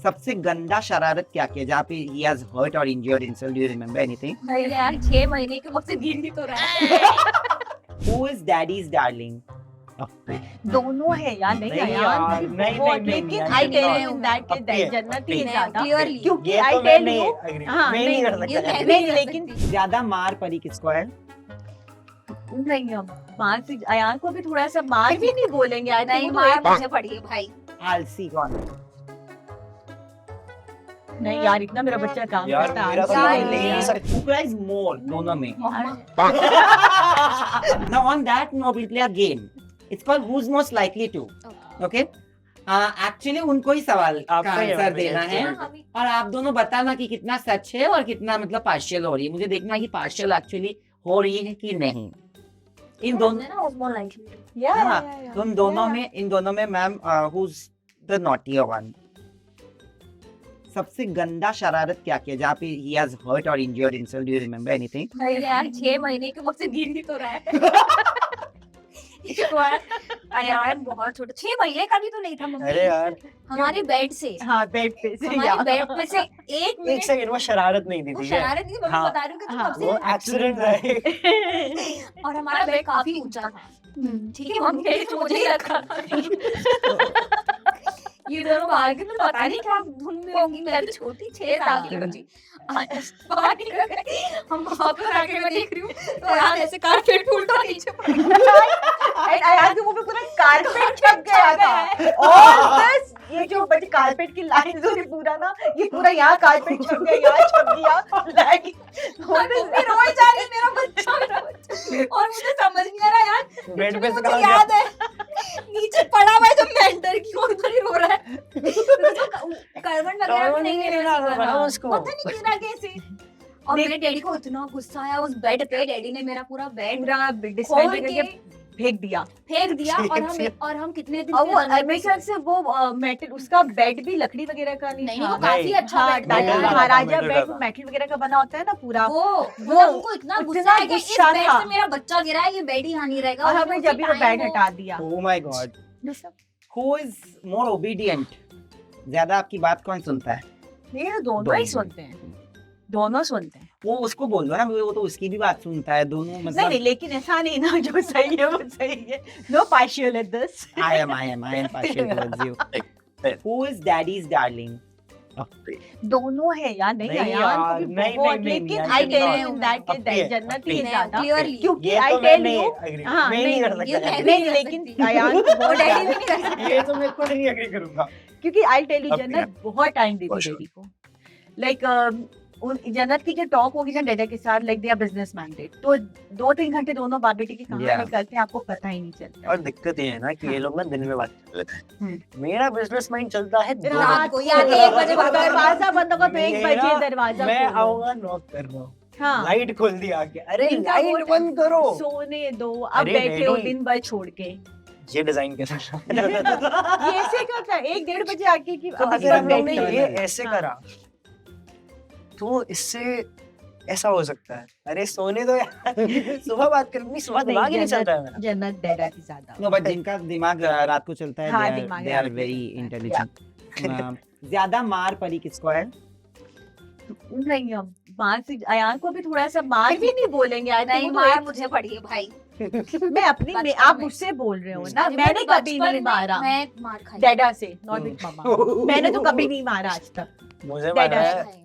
सबसे गंदा शरारत क्या किया जहाँ पे he has hurt or injured himself? Do you remember anything? नहीं यार 6 महीने के वक्त से गिर नहीं तो रहा है। Who is daddy's darling? दोनों है यार, नहीं नहीं यार, यार, नहीं, लेकिन नहीं, आई नहीं, टेल नहीं, यू दैट के नहीं, जन्नत ही नहीं, है ज्यादा, clearly। क्योंकि ये आई तो मैं टेल नहीं यू agree- हाँ, मैं नहीं कर नहीं, सकता। नहीं, लेकिन ज्यादा मार पड़ी किसको है? नहीं, अब मार से अयान को भी थोड़ा सा मार भी नहीं बोलेंगे, आई नहीं थिंक मार मुझे पड़ी है भाई। आलसी कौन? नहीं यार, इतना मेरा बच्चा काम यार, करता है, मेरा तो आलसी यार, नहीं है। यार। Who cries more? दोनों में. Now on that note, we'll play a game. It's called Who's Most Likely To. Okay? Actually उनको ही सवाल का आपका ही आंसर है, देना है हाँ, और आप दोनों बताना कि कितना सच है और कितना मतलब पार्शियल हो रही है। मुझे देखना है कि पार्शियल एक्चुअली हो रही है कि नहीं। इन दोनों हाँ, तुम दोनों में इन दोनों में ma'am who's the naughtier one? सबसे गंदा शरारत क्या किया जहाँ पे he has hurt or injured himself? Do you remember anything? नहीं यार 6 महीने के वक्त से गिर नहीं तो रहा है। एक बार यार बहुत छोटा 6 महीने का भी तो नहीं था मम्मी। अरे यार, हमारे बेड से हाँ, बेड पे से हमारे यार। बेड पे से एक एक मिनट सेकंड, वो शरारत नहीं थी, वो ठीक है? शरारत नहीं थी, मम्मी हाँ, बता रही हूँ कि तुम हाँ, कब से वो एक्सीडेंट है। और हमारा बेड काफी ऊंचा था। ठीक है मम्मी ने तो मुझे ही रखा था। ये दोनों बाहर के तो पता नहीं क्या धुन में होंगी, मैं तो छोटी 6 साल की बच्ची बाहर निकल गई। हम वापस आके मैं देख रही हूँ तो यार ऐसे कारपेट उल्टा नीचे पड़ गया। अयान के मुंह पे पूरा कारपेट छप गया था और बस ये जो बड़ी कारपेट की लाइन जो है पूरा ना, ये पूरा यहाँ कारपेट छप गया, यहाँ छप गया लाइन। और मम्मी रोए जा रही है, मेरा बच्चा और मुझे समझ नहीं आ रहा यार। बेड पे से मुझे कहाँ याद है नीचे पड़ा हुआ है जो मेंटर की और उधर ही रो रहा है। करवट वगैरह भी नहीं गिरा उसको। पता नहीं गिरा कैसे। और मेरे डैडी को इतना गुस्सा आया उस बेड पे, डैडी ने मेरा पूरा बेड पूरा खोल डिस्मेंटल के करके फेंक दिया फेंक दिया और हम कितने दिन और वो से जंगल में हमेशा से वो मेटल, उसका बेड भी लकड़ी वगैरह का नहीं नहीं था। वो काफी नहीं। अच्छा हाँ, बेड मेटल था। का था, महाराजा मेटल बेड का वो मेटल वगैरह का बना होता है ना पूरा। वो वो उनको इतना उतना गुस्सा है कि इस गुस्सा बेड था। से मेरा बच्चा गिरा है, ये बेड ही यहाँ नहीं रहेगा। और और हमें उसी जब भी वो time बेड हटा दिया। Oh my God. Who is more obedient? ज्यादा आपकी बात कौन सुनता है? ये तो दोनों दोनों। ही सुनते हैं, दोनों सुनते हैं। वो उसको बोल दो ना, वो तो उसकी भी बात सुनता है। दोनों नहीं मतलब नहीं, लेकिन ऐसा नहीं ना, जो सही है वो सही है। No partial at this. I am partial towards you. Who is daddy's darling? दोनों है यार, नहीं नहीं यार, यार, क्योंकि नहीं, बहुत, नहीं, लेकिन नहीं, आई नहीं, टेल नहीं, यू दैट अपनी है, के जन्नत ही है मैं ज्यादा, क्लियरली क्योंकि ये आई तो मैं टेल नहीं यू agree- हाँ, मैं नहीं कर ये सकता। मैं नहीं, नहीं कर लेकिन सकती। अयान को वो बहुत डैडी टाइम, भी नहीं कर सकते। ये तो मैं खुद नहीं एग्री करूंगा। क्योंकि आई टेल यू अपने जन्नत बहुत टाइम देती For है sure. बेबी को। लाइक जन्नत की जो टॉक होगी ना डैडा के साथ, like they are business minded, तो 2-3 घंटे दोनों बाप बेटी की कहानी Yeah. निकलते हैं, आपको पता ही नहीं चलता। और दिक्कत ये है ना कि ये लोग ना दिन में बात कर लेते हम्म। हैं। मेरा बिजनेस माइंड चलता है दो रात बजे। को या 1 बजे को दरवाजा बंद होगा तो 1 मेरा- बजे दरवाजा मैं खोलो। आऊंगा, नॉक कर रहा हूँ, हाँ, लाइट खोल दी आके, अरे इनका लाइट वो- बंद करो। सोने दो, अब अरे बैठे हो डैडी। दिन भर छोड़ के। ये डिजाइन कैसे ये ऐसे करता है 1-1:30 बजे आके कि तो अब अगर हम लोग ने बैठे ये हैं। ऐसे हाँ। करा तो इससे ऐसा हो सकता है। अरे सोने दो यार, सुबह बात कर, नहीं सुबह दिमाग ही नहीं चल रहा है मेरा। जन्नत डैडा की ज्यादा। No, but जिनका दिमाग रात को चलता है, हाँ, they दिमाग are रात को very चलता है। intelligent. ज्यादा मार पड़ी किसको है? नहीं, अब मार से अयान को भी थोड़ा सा मार भी नहीं बोलेंगे, आई नहीं थिंक मार मुझे पड़ी है भाई। मैं अपनी में, आप मुझसे बोल रहे हो ना, अरे मैंने कभी बचपन नहीं में मारा मैं मार खाई डैडा से, नॉट विद मम्मा। मैंने तो कभी नहीं मारा आज तक। मुझे डैडा मारा से। है।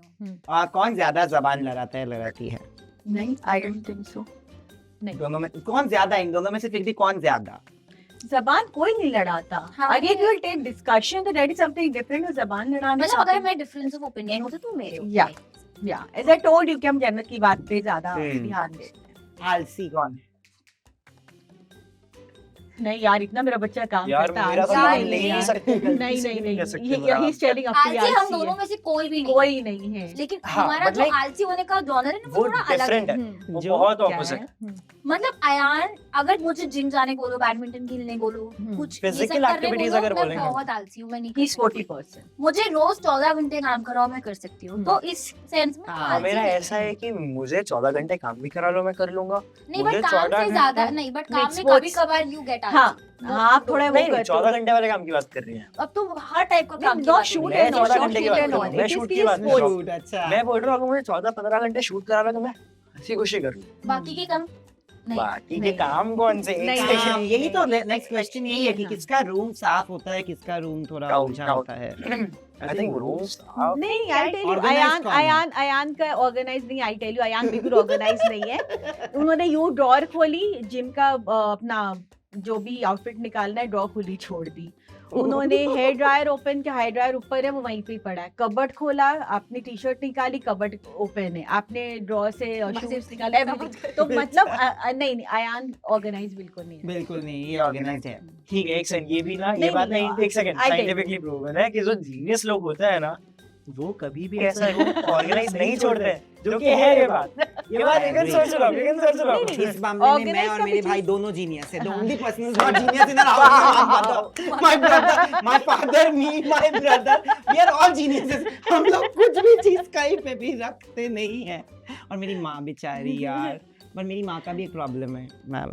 कौन ज्यादा जबान लड़ाता है लड़ाती है? नहीं, आई डोंट थिंक सो। दोनों में कौन ज्यादा? इन दोनों में से फिर भी कौन ज्यादा? जबान कोई नहीं लड़ाता। हाँ, अगर यू विल टेक डिस्कशन तो दैट इज समथिंग डिफरेंट। और जबान लड़ाने मतलब अगर मैं डिफरेंस ऑफ ओपिनियन होते तो मेरे या या एज आई टोल्ड यू कि हम जन्नत की बात पे ज्यादा ध्यान देते हैं। आलसी कौन है? नहीं यार, इतना मेरा बच्चा काम यार करता है, मेरा तो आलसी यार, नाम नहीं ले है ही यार। सकते, नहीं गलती से नहीं नहीं ले सकते नहीं, मेरा। ही इज टेलिंग आलसी हम आलसी दोनों है, में से कोई भी नहीं। कोई नहीं है। लेकिन हाँ, हमारा but जो like- आलसी होने का जॉनर है ना वो वो थोड़ा अलग डिफरेंट है। है, वो जो बहुत क्या ऑपोजिट है? है। मतलब अयान अगर मुझे जिम जाने को बोलो, बैडमिंटन खेलने को बोलो, कुछ ये सब Physical करने activities बोलो, अगर मैं बोलेंगे। बहुत आलसी हूँ, मैं नहीं ही इज कर सकती। 40%। मुझे रोज 14 घंटे काम कराओ मैं कर सकती हूँ। तो इस सेंस में हाँ, आलसी मेरा नहीं ऐसा है कि मुझे 14 घंटे काम भी करा लो, मैं कर लूंगा। नहीं, मुझे बट काम 14 से ज्यादा घंटे- नहीं, बट नहीं, काम में sports- कभी कभार यू गेट हाँ, हाँ थोड़ा वो नहीं करते 14 घंटे वाले काम की बात कर रही है। अब तो हर टाइप का काम की not बात shoot हो मैं रही है। and 14 not घंटे की shoot बात and कर रहा all. हूँ। मैं It is शूट की the बात कर रहा हूँ। Shoot, अच्छा मैं बोल रहा हूँ अगर मुझे 14-15 घंटे शूट कराना तो मैं हंसी खुशी करूँ। बाकी के काम नहीं। बाकी के नहीं। काम कौन से? एक नहीं, second। हाँ, यही तो नेक्स्ट क्वेश्चन यही है कि हाँ। किसका रूम साफ होता है, किसका रूम थोड़ा Count, उलझा count. होता है। I think rooms नहीं आई टेल यू Organized कौन है? अयान का ऑर्गेनाइज नहीं आई टेल यू अयान बिल्कुल ऑर्गेनाइज नहीं है उन्होंने यूं ड्रॉर खोली जिम का अपना जो भी आउटफिट निकालना है ड्रॉर खुली छोड़ दी उन्होंने हेयर ड्रायर ओपन किया हेयर ड्रायर ऊपर है वो वहीं पे ही पड़ा है कबर्ड खोला आपने टी शर्ट निकाली कबर्ड ओपन है आपने ड्रॉर से शूज निकाले everything। तो मतलब नहीं नहीं अयान ऑर्गेनाइज बिल्कुल नहीं है बिल्कुल नहीं, ये ऑर्गेनाइज है। ठीक है। एक सेकंड ये भी ना ये नहीं, बात नहीं, नहीं एक second I tell you. Scientifically proven है कि जो जीनियस लोग होता है ना वो कभी भी ऐसा रूम ऑर्गेनाइज नहीं छोड़ते हैं, जो कि है ये बात लेकिन सोच रहा हूँ इस मामले में मैं Organize और का मेरे भी भाई चीज़- दोनों जीनियस है। The only person who's not genius in our house is my brother, my father, me, my brother. We are all geniuses. हम लोग कुछ भी चीज कहीं पे भी रखते नहीं है। और मेरी माँ बेचारी यार, पर मेरी माँ का भी एक प्रॉब्लम है, मैम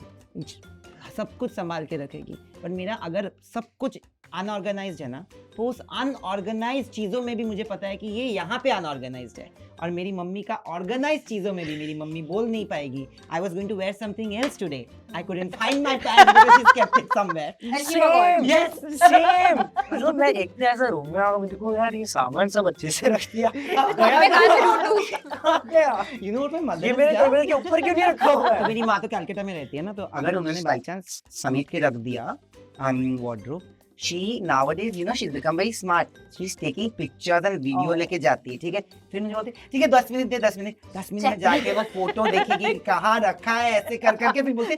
सब कुछ संभाल के रखेगी, पर मेरा अगर सब कुछ अनऑर्गेनाइज्ड है ना, तो उस अनऑर्गेनाइज्ड चीजों में भी मुझे पता है कि ये यहाँ पे अनऑर्गेनाइज्ड है। और मेरी मम्मी का ऑर्गेनाइज चीजों में भी मेरी मम्मी बोल नहीं पाएगी I was going to wear something else today I couldn't find my pants because she kept it somewhere. Same Yes. Same मतलब मैं एक दिन ऐसा रूम में आया मुझे को यार ये सामान सब अच्छे से रख दिया मैं कहाँ से ढूंढूं? कहाँ गया यू नो व्हाट माय ये मदर मेरे टेबल के ऊपर क्यों नहीं रखा हुआ तो है? मेरी माँ तो कलकत्ता में रहती है ना, तो अगर उन्होंने बाई चांस समेट के रख दिया wardrobe, she nowadays you know she's become very smart, she's taking pictures and video लेके जाती है, ठीक है। फिर मुझे बोलती है ठीक है 10 मिनट दे 10 मिनट में जाके वो फोटो देखेगी कहाँ रखा है ऐसे कर करके, फिर बोलते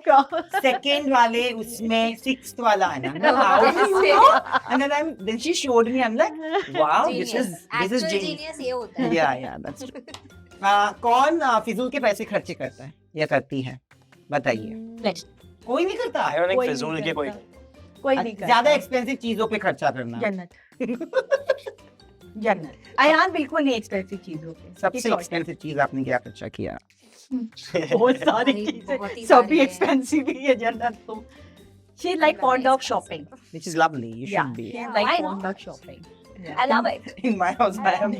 सेकंड वाले उसमें सिक्स्थ वाला है ना, how do you know? And then she showed me, I'm like wow this is Actual genius. genius ये होता है। yeah that's true। कौन फिजूल के पैसे खर्चे करता है या करती है बताइए? कोई नहीं करता। I don't think फिजूल के कोई कोई नहीं करता। ज्यादा एक्सपेंसिव चीजों पे खर्चा करना जन्नत जन्नत अयान बिल्कुल नहीं एक्सपेंसिव चीजों पे सबसे एक्सपेंसिव चीज आपने क्या खर्चा किया? बहुत सारी बहुत ही चीजें सारी सभी है। एक्सपेंसिव ही है जन्नत तो she like fond of shopping Which is lovely, you should be. Like Why not? Fond of shopping I love it. In my house, I am.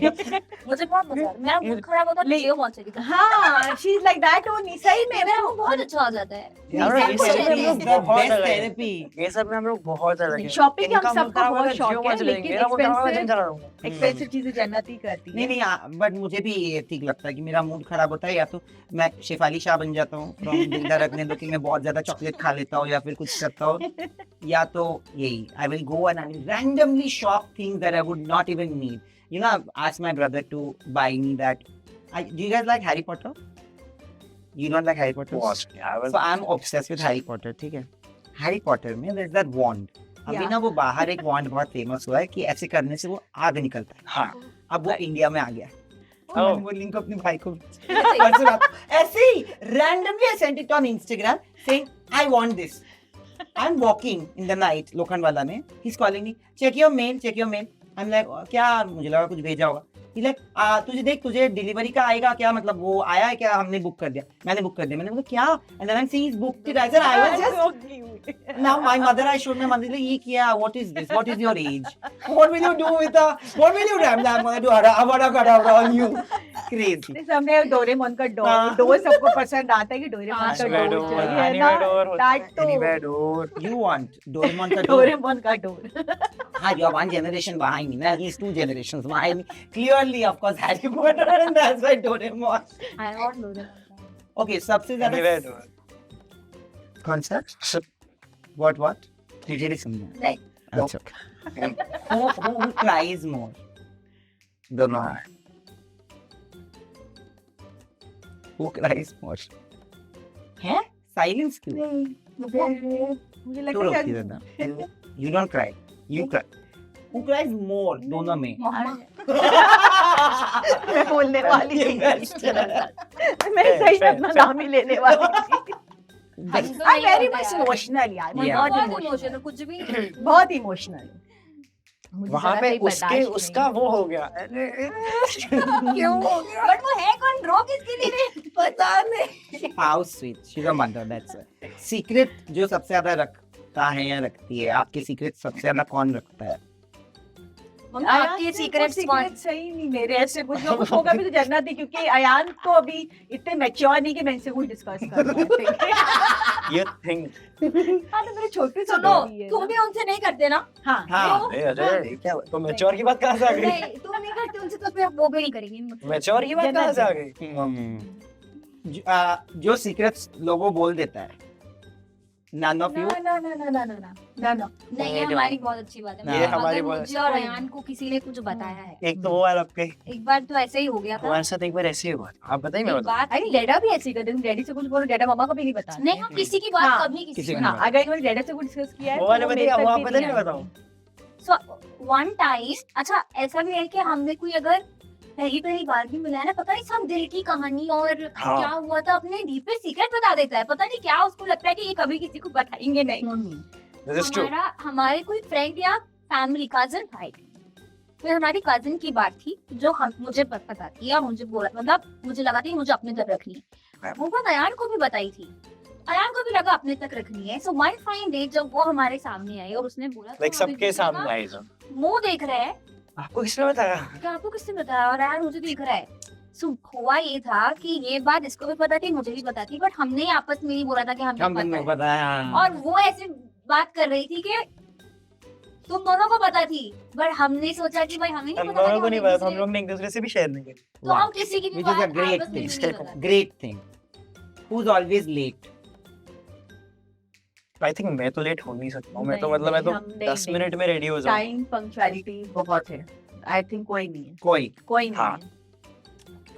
मुझे बहुत मजा आता है। मेरा मूड खराब होता है ले- जियो बहुत चली जाती हाँ she is like that only सही है। में मेरा मूड बहुत अच्छा हो जाता है। यार ये Exactly. सब में हम लोग The बहुत best अलग हैं। therapy. ये सब में हम लोग बहुत अलग हैं। शॉपिंग इनका हम मूड सबको खराब होगा, बहुत जियो शौक है मत लेंगे। लेकिन मेरा मूड खराब होगा, जिम एक्सपेंसिव चला रहूंगा। एक्सपेंसिव चीजें जन्नत ही करती नहीं है नहीं बट मुझे भी ये ठीक लगता है कि मेरा मूड खराब होता है या तो मैं शेफाली शाह बन जाता हूँ फ्रॉम दिल धड़कने दो कि मैं बहुत ज्यादा चॉकलेट खा लेता हूँ या फिर कुछ करता हूँ, या तो यही I will go and I will randomly shop things that I would not even need. You know, I've asked my brother to buy me that. Do you guys like Harry Potter? You don't like Harry Potter? बहुत यार So I'm obsessed with Harry Potter, ठीक है। Harry Potter में there's that wand. अभी Yeah. ना वो बाहर एक wand बहुत फेमस हुआ है कि ऐसे करने से वो आग निकलता है। हाँ अब वो इंडिया में आ गया। Oh. मैंने वो लिंक अपने भाई को परसों रात ऐसे ही randomly I sent it on Instagram saying I want this. I'm walking in the night Lokhandwala में. He's calling me. Check your mail. Check your mail. I'm like क्या, मुझे लगा कुछ भेजा होगा। He's like तुझे देख तुझे डिलीवरी का आएगा क्या, मतलब वो आया है क्या, हमने बुक कर दिया। मैंने बुक कर दिया। मैंने बोला क्या, and then I'm seeing he's booked it. I said I was just now my mother, I showed my mother like ये क्या, what is this, what is your age, what will you do with what will you do? I'm like, I'm gonna do avada kedavra on you. Crazy. हमने Doraemon का हाँ। Door सबको पसंद आता है कि डोरेमोन का Anywhere डोर door, चाहिए है ना anywhere door, That तो anywhere door. You want Doraemon का door? डोरेमोन का डोर हाँ, you're one generation behind me. Now he's 2 generations behind me. Clearly, of course, Harry Potter, and that's why Doraemon. I don't know that. Okay, सबसे ज्यादा Anywhere door. कौन सा? What? मुझे नहीं समझा। नहीं। अच्छा, okay. Who cries more? दोनों हैं। Who cries more? है? Silence क्यों? मुझे क्यों लगता रोकती है दादा? You don't cry. You cry. Who cries more? दोनों में। मैं बोलने वाली थी Best है। मैं सही में अपना नाम ही लेने वाली थी हम तो आई नहीं वेरी होते मच यार। इमोशनल यार मैं Yeah. बहुत बहुत इमोशनल इमोशनल कुछ भी बहुत इमोशनल वहाँ पे उसके उसका वो हो गया क्यों बट वो है कौन रो किसके लिए पता नहीं How sweet. She's a mother, that's it. Secret जो सबसे ज्यादा रखता है या रखती है? आपके सीक्रेट सबसे ज्यादा कौन रखता है? आपके सीक्रेट्स कौन? सही नहीं, मेरे ऐसे कुछ लोगों को होगा भी तो जन्नत है, क्योंकि अयान तो अभी इतने मैच्योर नहीं कि मैं इनसे कुछ डिस्कस कर पाऊँ। You think? हाँ तो मेरे छोटे से सुनो, बेबी है। तुम भी उनसे नहीं करते ना? हाँ हाँ ए अजय क्या तो मैच्योर की बात कहाँ से आ गई? नहीं, तुम नहीं करते उनसे तो फिर वो भी नहीं करेंगे। मैच्योर की बात कहाँ से आ गई? जो सीक्रेट्स लोगों बोल देता है, none of you? ना नहीं, ये हमारी बहुत अच्छी बात है। ये हमारी अगर बहुत मुझे और अयान को किसी ने कुछ बताया है, एक तो वो वाला आपके एक बार तो ऐसे ही हो गया था। हमारे साथ एक बार ऐसे ही हुआ था। आप बताइए मैं एक बताऊं। बात अरे डैडा भी ऐसे ही करते हैं, डैडी से कुछ बोलो, डैडा मामा को भी नहीं बता। नहीं, हम किसी की बात हाँ, कभी किसी किसी को को नहीं। नहीं। हाँ, अगर इन्होंने डैडा से कुछ डिस्कस किया है वो वाले तो बताइए, मेरे वो तक आप भी बताइए नहीं मैं आएगा। बताऊं। सो वन टाइम, अच्छा ऐसा भी है कि हमने कोई अगर पहली बार भी मिला है ना, पता नहीं सब दिल की कहानी और हाँ। क्या हुआ था अपने डीपेस्ट सीक्रेट बता देता है। पता नहीं क्या उसको लगता है कि ये कभी किसी को बताएंगे नहीं। This is true. हमारे कोई फ्रेंड या फैमिली कजन भाई, फिर हमारी कजन की बात थी जो मुझे पता थी या मुझे बोला, मतलब मुझे लगा था कि मुझे अपने तक रखनी है। वो बात अयान को भी बताई थी, अयान को भी लगा अपने तक रखनी है। सो वन फाइन डे जब वो हमारे सामने आई और उसने बोला, Like "तुम अभी सबके किसी का सामने आई सब। मुंह देख रहे हैं, आपको किसने बताया? क्या आपको किसने बताया?" और यार मुझे दिख रहा है। सो हुआ ये था कि ये बात इसको भी पता थी, मुझे भी पता थी, बट हमने आपस में ही बोला था कि हमें हम पता तुमने है। बताया। और वो ऐसे बात कर रही थी कि तुम दोनों को पता थी, बट हमने सोचा कि भाई हमें नहीं हम पता था दोनों कि को नहीं हम पता एक था, हम दूसरे- लोग ने एक दूसरे से भी शेयर नहीं किया। तो हम किसी की भी Which is a बात great आपस में thing. नहीं बताते। Great thing. Who's always late? I think मैं तो लेट हो नहीं सकता हूँ। मैं तो नहीं, मतलब मैं तो हम नहीं, 10 नहीं। मिनट में रेडी हो जाऊँ। टाइम पंक्चुअलिटी बहुत है। आई थिंक कोई नहीं है, कोई कोई नहीं हाँ। है।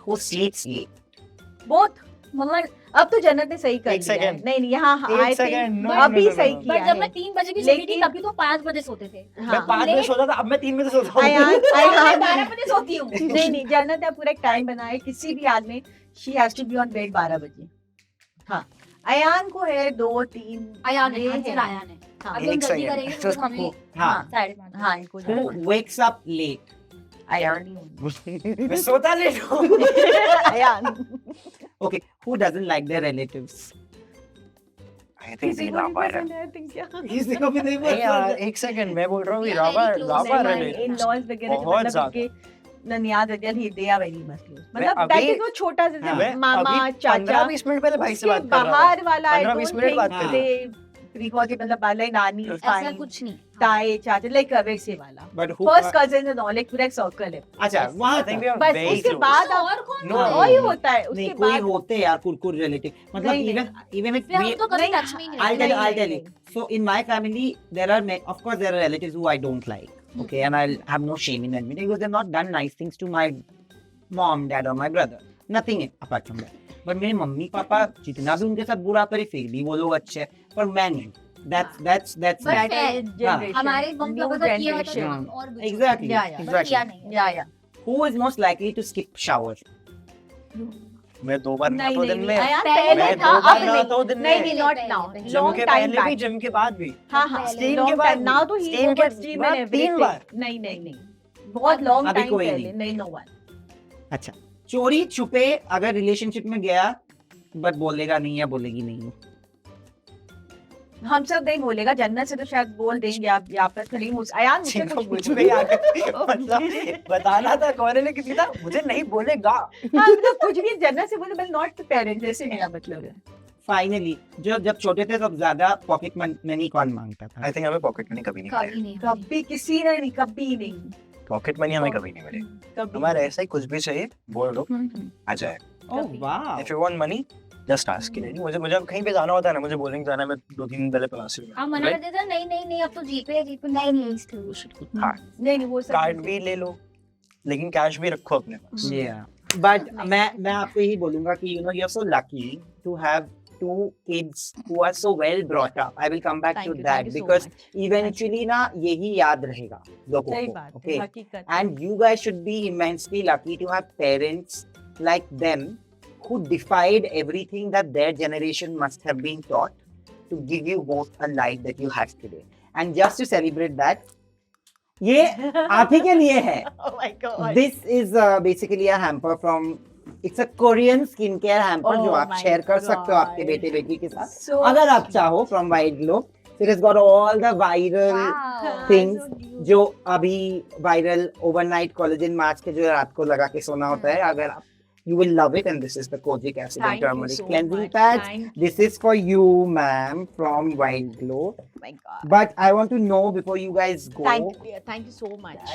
who sleeps late? बहुत मम्मा, अब तो जन्नत ने सही कर एक दिया है। सेकंड। नहीं नहीं, यहाँ एक आई सेकंड, थिंक no, अभी no, no, सही no. किया बट जब है। मैं 3 बजे की सोती थी लेकिन- तभी तो 5 बजे सोते थे। मैं हाँ, 5 बजे लेट- सोता था, अब मैं 3 बजे सोता हूँ। अयान मैं अयान 12 बजे सोती हूँ। नहीं नहीं, जन्नत ने पूरा एक टाइम बनाया है, किसी भी हाल में she has to be on bed 12 बजे। हाँ, अयान को है 2-3 अयान ये है, आंसर है। अयान है। हाँ, अभी हम एक जल्दी सेकंड। करेंगे तो हमें हाँ 5:30। हाँ इनको who wakes up late? Ayan मैं सोता लेट हूँ। Ayaan Okay, who doesn't like their relatives? I think किसी नहीं को ला नहीं पा रहा पसंद है, I think क्या किसी को भी नहीं नहीं यार, पसंद। एक सेकंड मैं बोल रहा हूँ कि Yeah, राबा very close. राबा नहीं, रिलेट इन लॉज वगैरह जो बहुत मतलब ज्यादा। उनके ननियाद वगैरह ही they are very much close. मैं मतलब अभी- दैट इज वो छोटा हाँ, जैसे मैं मामा अभी चाचा 15-20 मिनट पहले भाई से उसके बात कर रहा था। बाहर वाला आई 15-20 डोंट मिनट बात थिंक कर दे प्रीफर के मतलब वाले नानी ऐसा फाइन कुछ नहीं। ताए चाचा लाइक वैसे वाला But who? First cousin and all एक पूरा एक सर्कल है। अच्छा वहाँ आई थिंक वी आर बस वेरी उसके क्लोज। बाद आप और कौन No, है? और ही होता है नहीं उसके कोई बाद होते हैं यार कुरकुर रिलेटिव मतलब नहीं, even if फिर हम we तो कभी नहीं, टच में ही नहीं I'll रहते। tell you, I'll tell नहीं, you. So in my family, there are of course there are relatives who I don't like. Okay, and I'll have no shame in admitting because they've not done nice things to my mom, dad, or my brother. Nothing apart from that. But मेरे mummy papa जितना भी उनके साथ बुरा करे फिर भी वो लोग अच्छे हैं पर मैं नहीं. That's But me. fair. generation, हमारे मम्मी new पापा का किया होता generation. तो हम और भी Exactly. Yeah, yeah. बस किया नहीं है। या Who is most likely to skip shower? मैं 2 बार नहीं नहाता हूँ नहीं दिन में। अयान पहले पहले मैं था 2 बार अब नहाता हूँ नहीं दिन नहीं में। नहीं पहले, नॉट पहले, नाउ पहले। जिम लॉन्ग के टाइम पहले भी बैक जिम के बाद भी। हाँ हाँ स्टीम के लॉन्ग बाद टाइम भी, नाउ तो ही स्टीम के ओवर जिम बाद एंड 3 एवरीथिंग बार। नहीं नहीं नहीं बहुत लॉन्ग अभी टाइम कोई पहले नहीं। नहीं नो वन अच्छा चोरी छुपे अगर रिलेशनशिप में गया बट बोलेगा नहीं या बोलेगी नहीं हम सब नहीं बोलेगा जन्नत से तो शायद बोल देंगे आप यहाँ पर करीम अयान मुझसे जिनको कुछ मुझ पे ही आके मतलब बताना था कौन ने किसी था मुझे नहीं बोलेगा। हाँ मतलब कुछ भी जन्नत से बोले बट नॉट पेरेंट्स जैसे मेरा मतलब है फाइनली जब छोटे थे तब ज्यादा पॉकेट मनी कौन मांगता था आई थिंक हमें पॉकेट मनी कभी नहीं मिलेगा। कभी नहीं कभी किसी ने नहीं कभी नहीं पॉकेट मनी हमें कभी नहीं मिलेगा। कभी हमारे ऐसा ही कुछ भी चाहिए बोल दो आ जाए। ओह वाह if you want money just ask कि नहीं मुझे मुझे कहीं पे जाना होता है ना मुझे बोलेंगे जाना मैं 2-3 दिन पहले प्लान से हम मना कर देते हैं, नहीं नहीं नहीं अब तो जीपे है, जीपे नहीं नहीं इसलिए हाँ नहीं नहीं वो सब कार्ड भी ले लो लेकिन कैश भी रखो अपने पास। बट मैं आपको यही बोलूंगा कि you know you are so lucky to have two kids who are so well brought up. I will come back to that because eventually ना यही याद रहेगा लोगों सही को. बात है Okay, हकीकत and you guys should be immensely lucky to have parents like them who defied everything that their generation must have been taught to give you both a life that you have today. And just to celebrate that, ये आप ही के लिए है. oh my god This is basically a hamper from. It's a Korean skincare hamper Oh जो आप my share कर सकते हो आपके God. बेटे बेटी के साथ so अगर आप चाहो from Wide Globe. It has got all the viral Wow. things जो अभी viral overnight collagen mask के जो रात को लगा के सोना होता है, अगर आप you will love it, and this is the kojic acid and Thank you turmeric so cleansing much. pads. Thank This is for you, ma'am, from White Glow. my God. But I want to know before you guys go. Thank you so much.